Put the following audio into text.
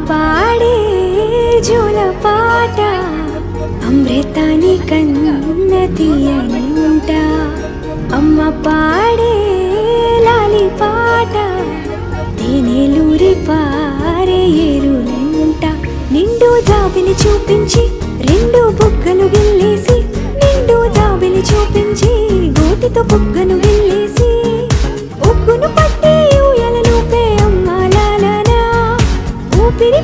పాడే జోల పాట అమృతాని కన్న తీయనంట అమ్మ పాడే లాలి పాట తేనెలూరి పారే ఏరులంట నిండు జాబిలి చూపించి రెండు బుగ్గలు గిల్లేసి నిండు జాబిలి చూపించి గోటితో బుగ్గను గిల్లేసి ఉగ్గును పట్టి ఊయలలోపే అమ్మ లాలనా ఊపిరి